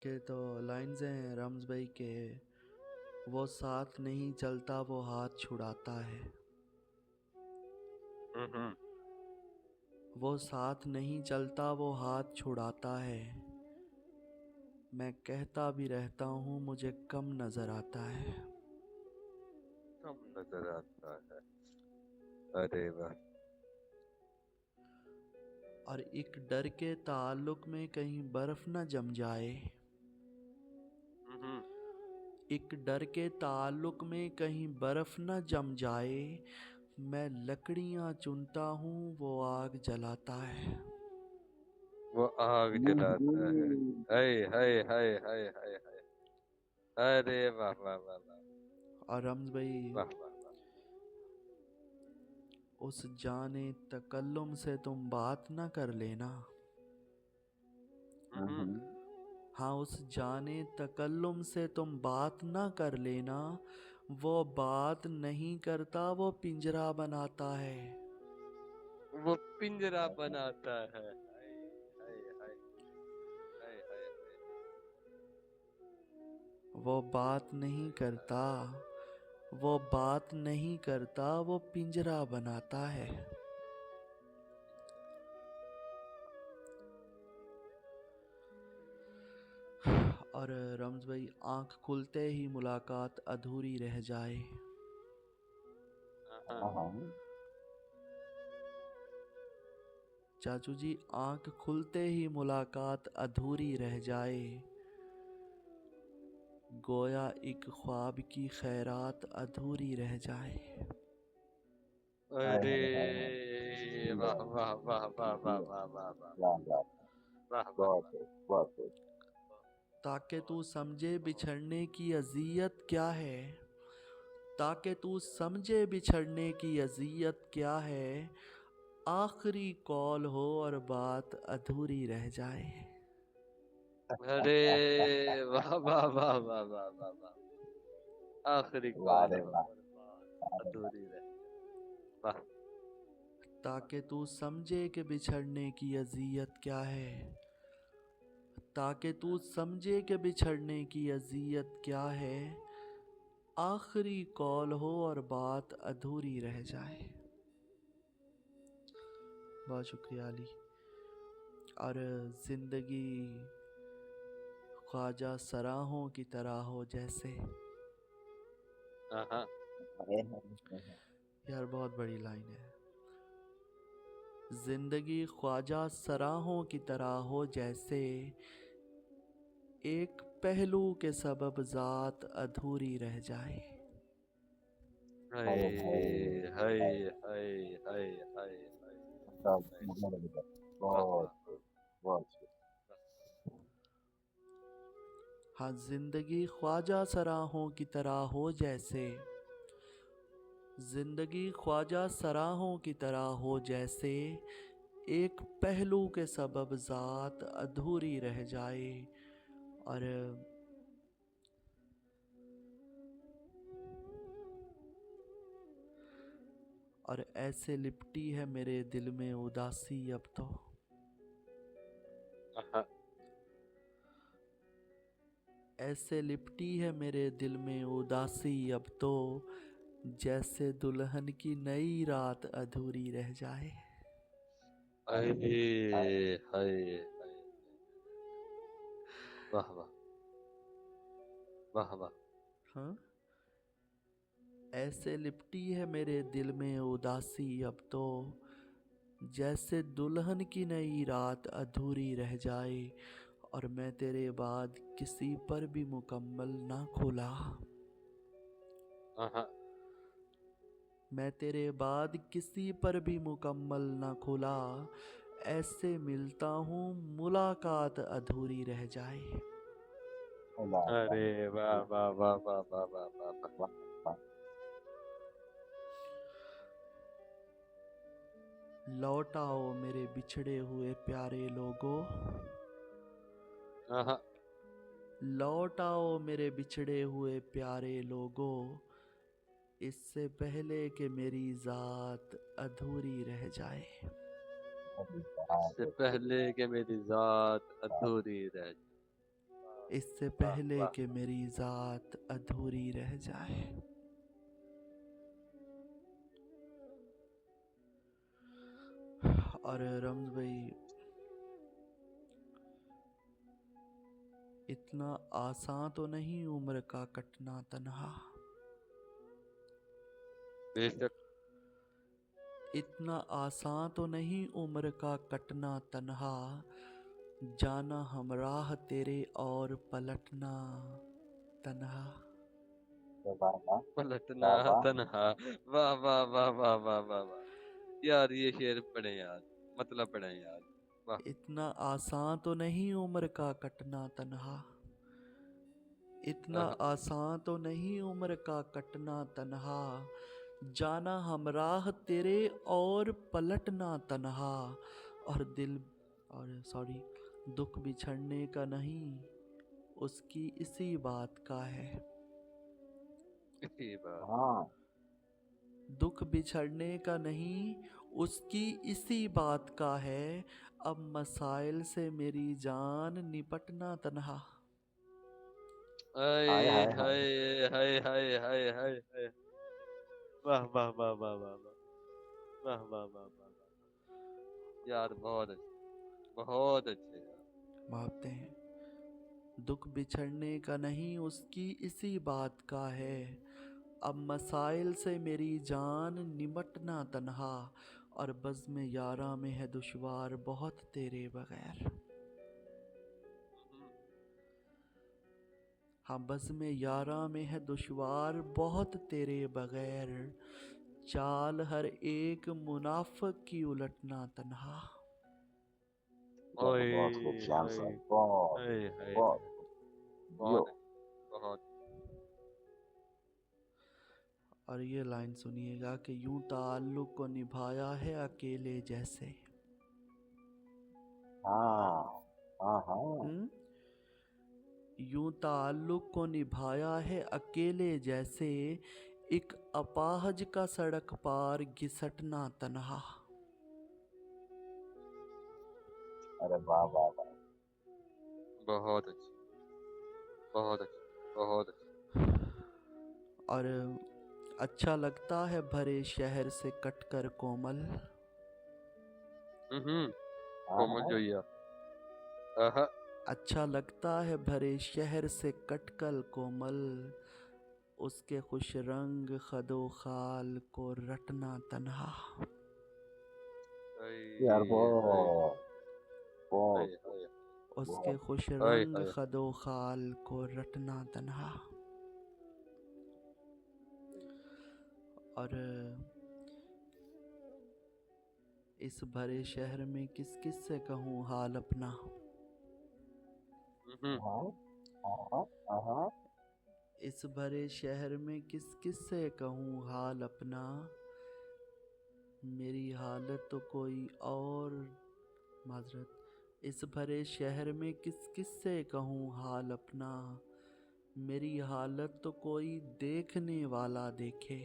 के तो लाइन्स हैं रम्ज भाई के, वो साथ नहीं चलता वो हाथ छुड़ाता है। वो साथ नहीं चलता वो हाथ छुड़ाता है। मैं कहता भी रहता हूँ मुझे कम नजर आता है। कम नजर आता है। अरे वाह। और एक डर के ताल्लुक में कहीं बर्फ न जम जाए। हम्म। एक डर के ताल्लुक में कहीं बर्फ न जम जाए। मैं लकड़ियाँ चुनता हूँ वो आग जलाता है। वो आग जलाता है। हाय हाय हाय हाय हाय हाय। अरे वाह वाह वाह वाह और रम्ज भाई, वाह वाह वाह। उस जाने तकल्लुम से तुम बात न कर लेना। हम्म। हाँ, उस जाने तकल्लुम से तुम बात न कर लेना। वो बात नहीं करता वो पिंजरा बनाता है। वो पिंजरा बनाता है। हाय हाय हाय हाय हाय हाय। वो बात नहीं करता, वो बात नहीं करता वो पिंजरा बनाता है। और रम्ज भाई, आंख खुलते ही मुलाकात अधूरी रह जाए। हाँ। चाचू जी, आंख खुलते ही मुलाकात अधूरी रह जाए। गोया एक ख्वाब की खैरात अधूरी रह जाए। अरे वाह वाह वाह वाह वाह वाह वाह वाह वाह वाह वाह। ताकि तू बहुत समझे बहुत। बिछड़ने की अजियत क्या है। ताकि तू समझे बिछड़ने की अजियत क्या है। आखिरी कॉल हो और बात अधूरी रह जाए। अरे वाह वाह वाह वाह वाह वाह वाह। आखिरी कॉल हो और बात अधूरी रह जाए। वाह वाह। ताकि तू समझे कि बिछड़ने की अजियत क्या है। ताकि तू समझे कि बिछड़ने की अजियत क्या है। आखिरी कॉल हो और बात अधूरी रह जाए। बहुत शुक्रिया अली। और जिंदगी ख्वाजा सराहों की तरह हो जैसे। हाँ। यार बहुत बड़ी लाइन है। जिंदगी ख्वाजा सराहों की तरह हो जैसे। एक पहलू के सबब जात अधूरी रह जाए। हाय हाय हाय हाय हाय हाय हाय। वाह वाह वाह। हाँ, जिंदगी ख्वाजा सराहों की तरह हो जैसे। जिंदगी ख्वाजा सराहों की तरह हो जैसे। एक पहलू के सबब जात अधूरी रह जाए। और ऐसे लिपटी है मेरे दिल में उदासी अब तो। हाँ। ऐसे लिपटी है मेरे दिल में उदासी अब तो। जैसे दुल्हन की नई रात अधूरी रह जाए। हाय हाय हाय। वाह वाह वाह वाह। हाँ, ऐसे लिपटी है मेरे दिल में उदासी अब तो। जैसे दुल्हन की नई रात अधूरी रह जाए। और मैं तेरे बाद किसी पर भी मुकम्मल ना खुला। हाँ। मैं तेरे बाद किसी पर भी मुकम्मल ना खुला। ऐसे मिलता हूँ मुलाकात अधूरी रह जाए। अरे वाह वाह वाह वाह वाह वाह वाह वाह। लौट आओ मेरे बिछड़े हुए प्यारे लोगों। हाँ। लौट आओ मेरे बिछड़े हुए प्यारे लोगों। इससे पहले कि मेरी ज़ात अधूरी रह जाए। इससे पहले कि मेरी जात अधूरी रह जाए। इससे वाह पहले वाह। कि मेरी ज़ात अधूरी रह जाए। और रमज भाई, इतना आसान तो नहीं उम्र का कटना तन्हा, बेशक। इतना आसान तो नहीं उम्र का कटना तन्हा, जाना हमराह तेरे और पलटना तन्हा। पलटना तन्हा। वाह वाह वाह वाह वाह वाह वाह। यार ये शेर पढ़े यार, मतलब पढ़े यार। वाह। इतना आसान तो नहीं उम्र का कटना तन्हा, इतना आहा, आसान तो नहीं उम्र का कटना तन्हा, जाना हमराह तेरे और पलटना तन्हा। और दिल, और सॉरी, दुख बिछड़ने का नहीं उसकी इसी बात का है। इसी बात। दुख बिछड़ने का नहीं उसकी इसी बात का है, अब मसाइल से मेरी जान निपटना तन्हा। हाय हाय हाय हाय हाय हाय हाय। वाह वाह वाह वाह वाह वाह वाह वाह वाह वाह वाह। यार बहुत अच्छे, बहुत अच्छे यार। भावते हैं, दुख बिछड़ने का नहीं उसकी इसी बात का है, अब मसाइल से मेरी जान निमटना तन्हा। और बज़्म यारा में है दुश्वार बहुत तेरे बगैर। हम्म, हाँ, बज़्म यारा में है दुश्वार बहुत तेरे बगैर, चाल हर एक मुनाफ़िक की उलटना तन्हा। ओए हाय हाय हाय हाय। बहुत अच्छे, बहुत। और ये लाइन सुनिएगा कि यूं ताल्लुक़ को निभाया है अकेले जैसे। यूं ताल्लुक़ को निभाया है अकेले जैसे, एक अपाहज का सड़क पार घिसटना तन्हा। बहुत अच्छे, बहुत अच्छे, बहुत अच्छे। और अच्छा लगता है भरे शहर से कटकर कोमल, कोमल जोइया। आहा। अच्छा लगता है भरे शहर से कटकर कोमल, उसके खुश रंग खदो खाल को रटना तन्हा। हाय हाय हाय हाय उसके खुश हाय रंग हाय। खदो खाल को रटना तन्हा। और इस भरे शहर में किस किस से कहूँ हाल अपना, हम्म, इस भरे शहर में किस किस से कहूँ हाल अपना, मेरी हालत तो कोई और, माजरत, इस भरे शहर में किस किस से कहूँ हाल अपना, मेरी हालत तो कोई देखने वाला देखे।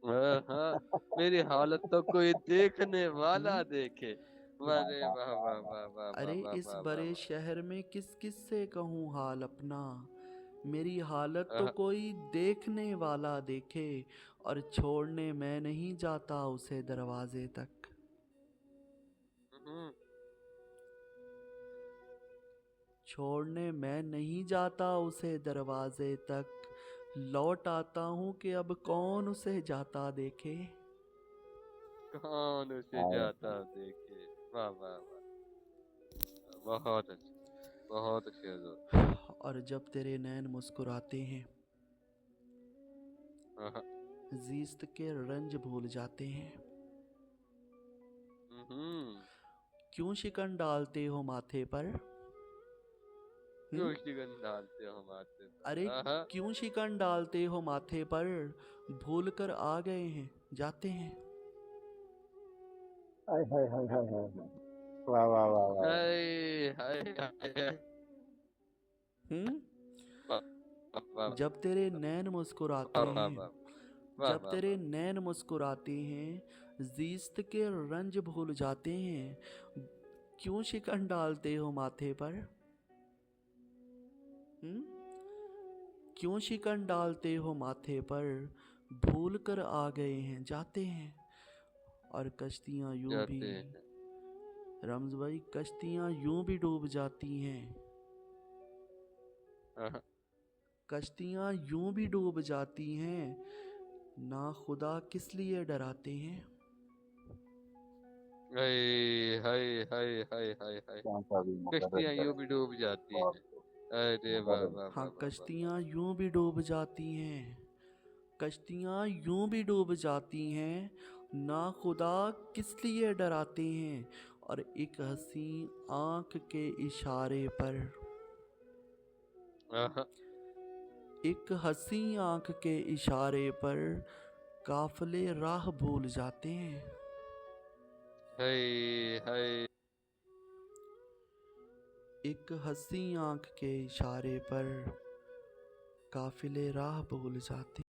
मेरी हालत तो कोई देखने वाला देखे। अरे वाह वाह वाह वाह वाह अरे वाह इस वाह वाह बड़े वाह। शहर में किस किस से कहूँ हाल अपना, मेरी हालत तो आहा, कोई देखने वाला देखे। और छोड़ने मैं नहीं जाता उसे दरवाजे तक, हम्म, छोड़ने मैं नहीं जाता उसे दरवाजे तक, लौट आता हूँ कि अब कौन उसे जाता देखे। कौन उसे जाता देखे। वाह वाह वाह। बहुत अच्छे, बहुत अच्छे हजूर। और जब तेरे नैन मुस्कुराते हैं, आहा, जीस्त के रंज भूल जाते हैं। हम्म। क्यों शिकन डालते हो माथे पर, क्यों शिकन डालते हो माथे अरे पर। आहा, क्यों शिकन डालते हो माथे पर, भूल कर आ गए हैं जाते हैं। हाय हाय हाय। हम्म, वाह वाह जब तेरे नैन मुस्कुराते वाह वाह हैं, वाह वाह जब वाह तेरे वाह। नैन मुस्कुराते हैं, जीस्त के रंज भूल जाते हैं। क्यों शिकन डालते हो माथे पर, क्यों शिकन डालते हो माथे पर, भूल कर आ गए हैं जाते हैं। और कश्तियाँ यूं भी, जाते हैं। रम्ज भाई, कश्तियाँ यूं भी डूब जाती हैं, हाँ, कश्तियाँ यूं भी डूब जाती हैं, ना खुदा किस लिए डराते हैं। हाय हाय हाय हाय हाय हाय। कौन सा भी मुकर्रर कश्तियाँ यूं करें। भी डूब जाती और हैं। अरे वाह मुकर्रर वाह हाँ, वाह वाह वाह। कश्तियाँ यूं भी डूब जाती हैं, कश्तियाँ यूं भी डूब जाती हैं, ना खुदा किस लिए डराते हैं। और एक हंसी आंख के इशारे पर, हाँ, एक हंसी आंख के इशारे पर, काफिले राह भूल जाते हैं। हाय हाय। एक हंसी आंख के इशारे पर, काफिले राह भूल जाते